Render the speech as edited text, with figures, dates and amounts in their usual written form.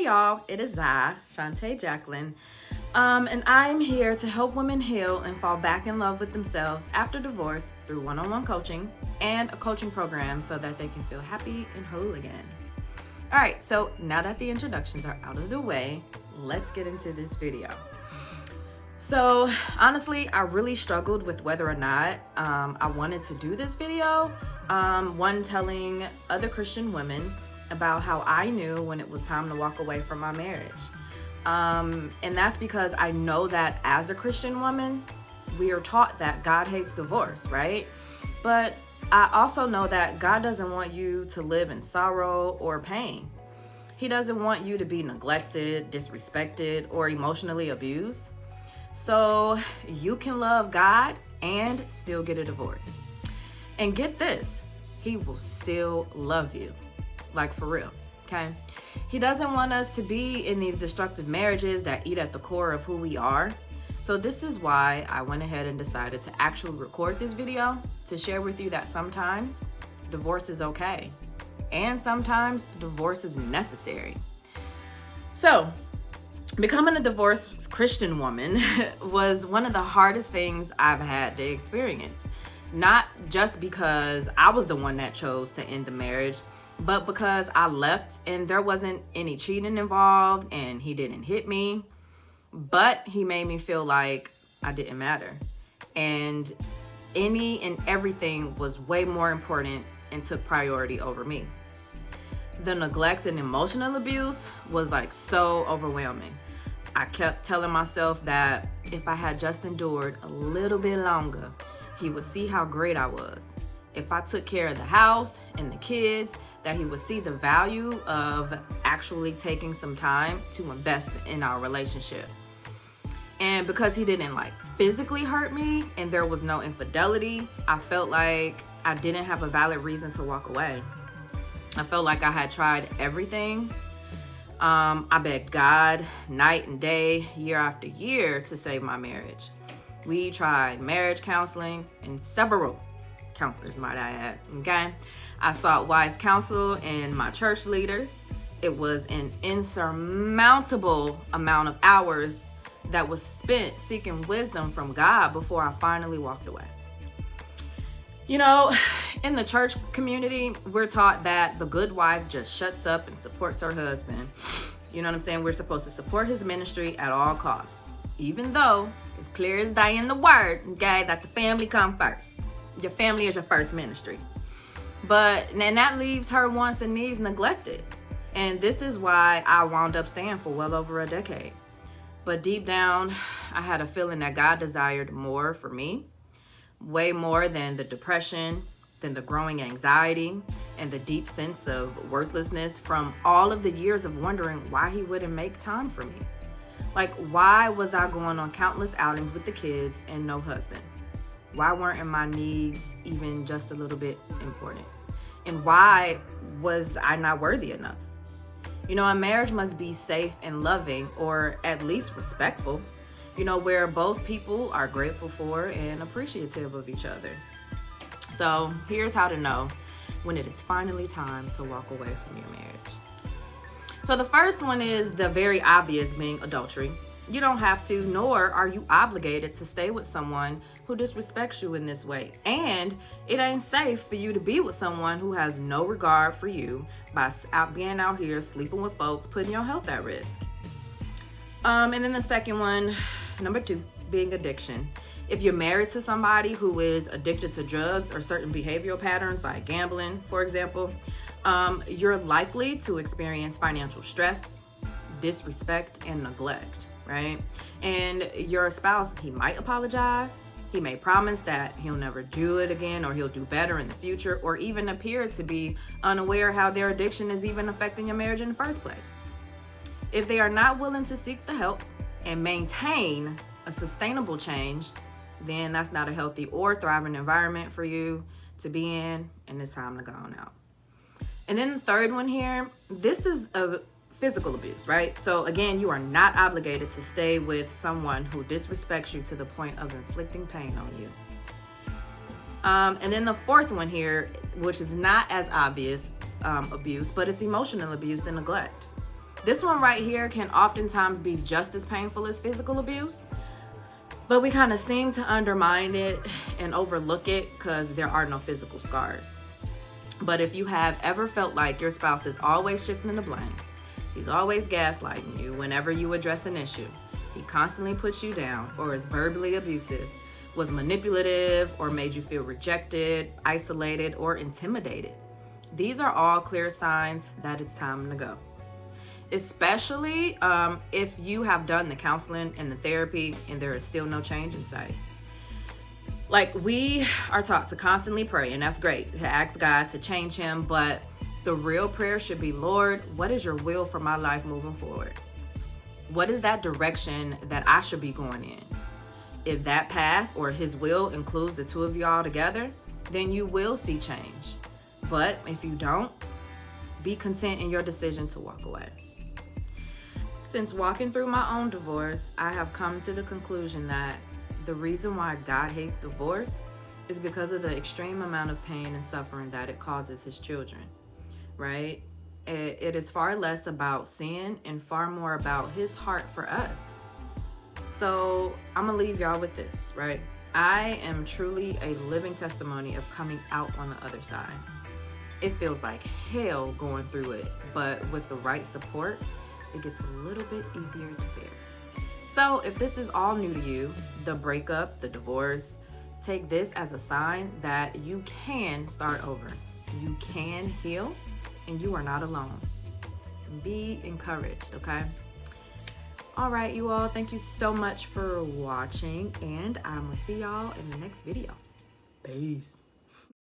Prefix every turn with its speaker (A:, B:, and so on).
A: Hey y'all, it is I, Shantae Jacqueline, and I'm here to help women heal and fall back in love with themselves after divorce through one-on-one coaching and a coaching program so that they can feel happy and whole again. All right, so now that the introductions are out of the way, let's get into this video. So honestly, I really struggled with whether or not I wanted to do this video. One, telling other Christian women about how I knew when it was time to walk away from my marriage. And that's because I know that as a Christian woman, we are taught that God hates divorce, right? But I also know that God doesn't want you to live in sorrow or pain. He doesn't want you to be neglected, disrespected, or emotionally abused. So you can love God and still get a divorce. And get this, He will still love you. Like, for real, okay? He doesn't want us to be in these destructive marriages that eat at the core of who we are. So this is why I went ahead and decided to actually record this video to share with you that sometimes divorce is okay. And sometimes divorce is necessary. So, becoming a divorced Christian woman was one of the hardest things I've had to experience. Not just because I was the one that chose to end the marriage, but because I left and there wasn't any cheating involved and he didn't hit me, but he made me feel like I didn't matter. And any and everything was way more important and took priority over me. The neglect and emotional abuse was like so overwhelming. I kept telling myself that if I had just endured a little bit longer, he would see how great I was. If I took care of the house and the kids, that he would see the value of actually taking some time to invest in our relationship. And because he didn't physically hurt me and there was no infidelity, I felt like I didn't have a valid reason to walk away. I felt like I had tried everything. I begged God night and day, year after year, to save my marriage. We tried marriage counseling and several counselors, might I add, okay? I sought wise counsel in my church leaders. It was an insurmountable amount of hours that was spent seeking wisdom from God before I finally walked away. You know, in the church community, we're taught that the good wife just shuts up and supports her husband. You know what I'm saying? We're supposed to support his ministry at all costs, even though it's clear as day in the word, okay, that the family come first. Your family is your first ministry. But then that leaves her wants and needs neglected. And this is why I wound up staying for well over a decade. But deep down, I had a feeling that God desired more for me, way more than the depression, than the growing anxiety, and the deep sense of worthlessness from all of the years of wondering why he wouldn't make time for me. Like, why was I going on countless outings with the kids and no husband? Why weren't my needs even just a little bit important? And why was I not worthy enough? You know, a marriage must be safe and loving, or at least respectful, you know, where both people are grateful for and appreciative of each other. So here's how to know when it is finally time to walk away from your marriage. So the first one is the very obvious, being adultery. You don't have to, nor are you obligated to stay with someone who disrespects you in this way. And it ain't safe for you to be with someone who has no regard for you by being out here sleeping with folks, putting your health at risk. And then the second one, number 2, being addiction. If you're married to somebody who is addicted to drugs or certain behavioral patterns like gambling, for example, you're likely to experience financial stress, disrespect, and neglect. Right? And your spouse, he might apologize. He may promise that he'll never do it again, or he'll do better in the future, or even appear to be unaware how their addiction is even affecting your marriage in the first place. If they are not willing to seek the help and maintain a sustainable change, then that's not a healthy or thriving environment for you to be in, and it's time to go on out. And then the third one here, this is a physical abuse, right? So again, you are not obligated to stay with someone who disrespects you to the point of inflicting pain on you. And then the fourth one here, which is not as obvious abuse, but it's emotional abuse and neglect. This one right here can oftentimes be just as painful as physical abuse, but we kind of seem to undermine it and overlook it because there are no physical scars. But if you have ever felt like your spouse is always shifting the blame, he's always gaslighting you whenever you address an issue, he constantly puts you down or is verbally abusive, was manipulative or made you feel rejected, isolated, or intimidated, these are all clear signs that it's time to go. Especially if you have done the counseling and the therapy and there is still no change in sight. Like, we are taught to constantly pray, and that's great, to ask God to change him, but the real prayer should be, Lord, what is your will for my life moving forward? What is that direction that I should be going in? If that path or his will includes the two of y'all together, then you will see change. But if you don't, be content in your decision to walk away. Since walking through my own divorce, I have come to the conclusion that the reason why God hates divorce is because of the extreme amount of pain and suffering that it causes his children, right? It is far less about sin and far more about his heart for us. So I'm gonna leave y'all with this, right? I am truly a living testimony of coming out on the other side. It feels like hell going through it, but with the right support, it gets a little bit easier to bear. So if this is all new to you, the breakup, the divorce, take this as a sign that you can start over. You can heal, and you are not alone. Be encouraged, okay? All right, you all, thank you so much for watching, and I'm gonna see y'all in the next video. Peace.